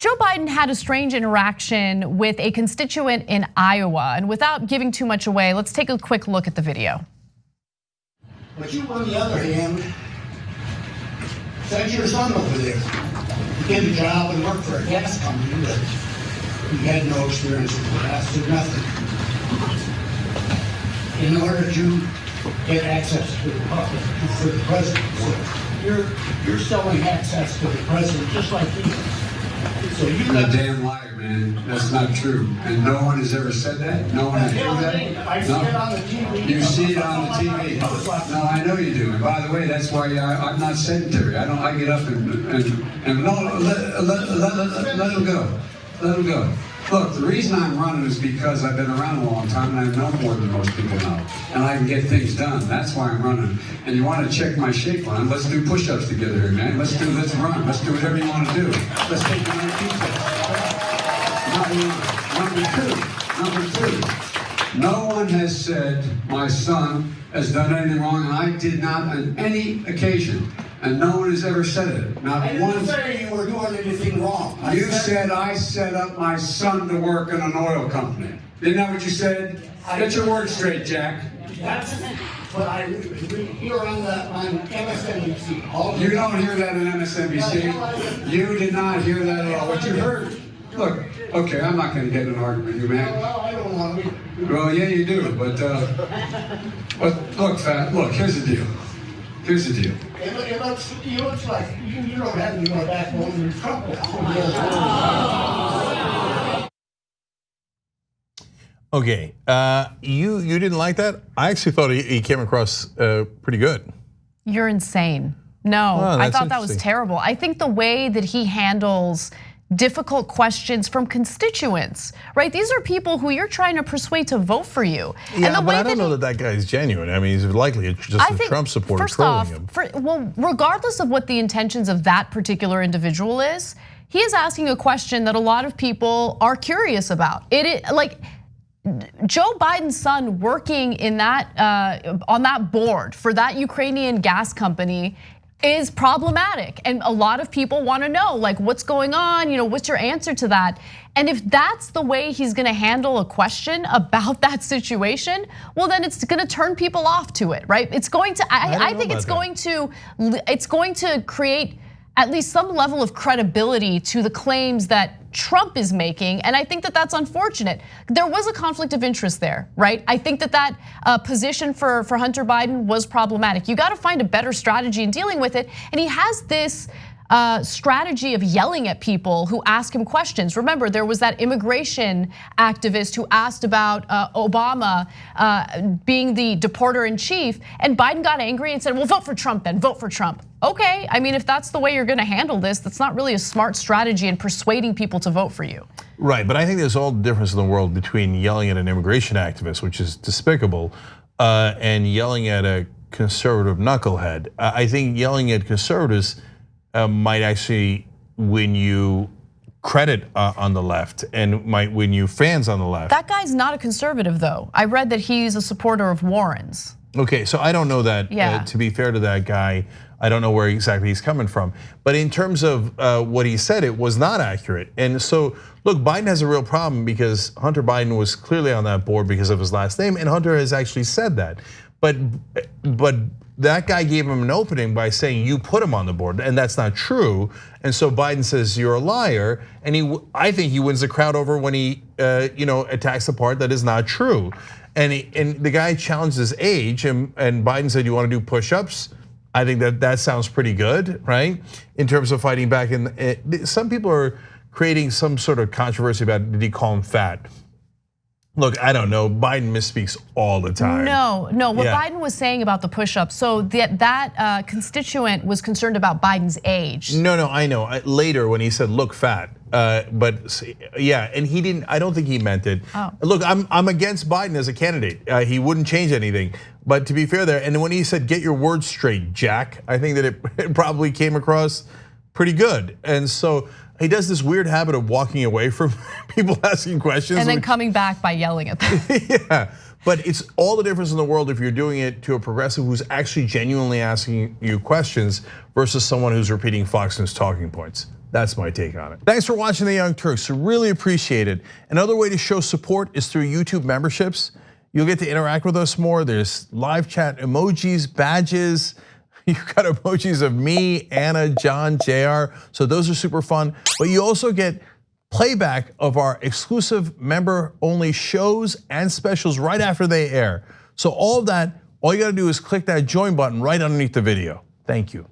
Joe Biden had a strange interaction with a constituent in Iowa. And without giving too much away, let's take a quick look at the video. But you, on the other hand, sent your son over there to get a job and work for a gas company that he had no experience with, past or nothing, in order to get access to the public, for the president. So you're selling access to the president just like he is. So You're a damn liar, man. That's not true. And no one has ever said that? No one has heard that? I see it on the TV. You see it on the TV. No, I know you do. And by the way, that's why I'm not sedentary. I get up and no, let him go. Let him go. Look, the reason I'm running is because I've been around a long time and I know more than most people know. And I can get things done. That's why I'm running. And you want to check my shape line, let's do push-ups together here, man. Let's run. Let's do whatever you want to do. Let's take the night pizza. Number two, no one has said my son has done anything wrong, and I did not on any occasion. And no one has ever said it. Not I didn't say you were doing anything wrong. You said I set up my son to work in an oil company. Isn't that what you said? Get your words straight, Jack. That's what I hear on MSNBC. You don't hear that on MSNBC. You did not hear that at all. What you heard? Look, okay, I'm not going to get in an argument with you, man. Well, I don't want to. Well, yeah, you do, but look, Fat, look, here's the deal. Here's the deal. It looks like you don't have any more backbone than Trump. Okay, you didn't like that? I actually thought he came across pretty good. You're insane. No, I thought that was terrible. I think the way that he handles difficult questions from constituents, right? These are people who you're trying to persuade to vote for you. Yeah, but I don't know that guy is genuine. I mean, he's likely just a Trump supporter trolling him. Well, regardless of what the intentions of that particular individual is, he is asking a question that a lot of people are curious about. Like Joe Biden's son working in that on that board for that Ukrainian gas company is problematic, and a lot of people want to know, like, what's going on? What's your answer to that? And if that's the way he's going to handle a question about that situation, well, then it's going to turn people off to it, right? It's going to. I think it's going to create at least some level of credibility to the claims that Trump is making, and I think that that's unfortunate. There was a conflict of interest there, right? I think that position for Hunter Biden was problematic. You got to find a better strategy in dealing with it, and he has this strategy of yelling at people who ask him questions. Remember, there was that immigration activist who asked about Obama being the deporter in chief, and Biden got angry and said, well, vote for Trump then, vote for Trump. Okay, I mean, if that's the way you're gonna handle this, that's not really a smart strategy in persuading people to vote for you. Right, but I think there's all the difference in the world between yelling at an immigration activist, which is despicable, and yelling at a conservative knucklehead. I think yelling at conservatives might actually win you credit on the left and might win you fans on the left. That guy's not a conservative though. I read that he's a supporter of Warren's. Okay, so I don't know that, to be fair to that guy, I don't know where exactly he's coming from. But in terms of what he said, it was not accurate. And so, look, Biden has a real problem because Hunter Biden was clearly on that board because of his last name, and Hunter has actually said that. But that guy gave him an opening by saying you put him on the board, and that's not true. And so Biden says you're a liar, and I think he wins the crowd over when he attacks the part that is not true. And the guy challenged his age, and Biden said, you want to do push-ups? I think that sounds pretty good, right? In terms of fighting back. Some people are creating some sort of controversy about, did he call him fat? Look, I don't know. Biden misspeaks all the time. No. What Biden was saying about the push-ups, so that constituent was concerned about Biden's age. No, I know. Later, when he said, "Look, fat," but yeah, and he didn't. I don't think he meant it. Oh. Look, I'm against Biden as a candidate. He wouldn't change anything. But to be fair, there, and when he said, "Get your words straight, Jack," I think that it probably came across pretty good. And so he does this weird habit of walking away from people asking questions. And then coming back by yelling at them. Yeah, but it's all the difference in the world if you're doing it to a progressive who's actually genuinely asking you questions versus someone who's repeating Fox News talking points. That's my take on it. Thanks for watching the Young Turks. Really appreciate it. Another way to show support is through YouTube memberships. You'll get to interact with us more. There's live chat emojis, badges. You've got emojis of me, Anna, John, JR. So those are super fun. But you also get playback of our exclusive member-only shows and specials right after they air. So all of that, all you gotta do is click that join button right underneath the video. Thank you.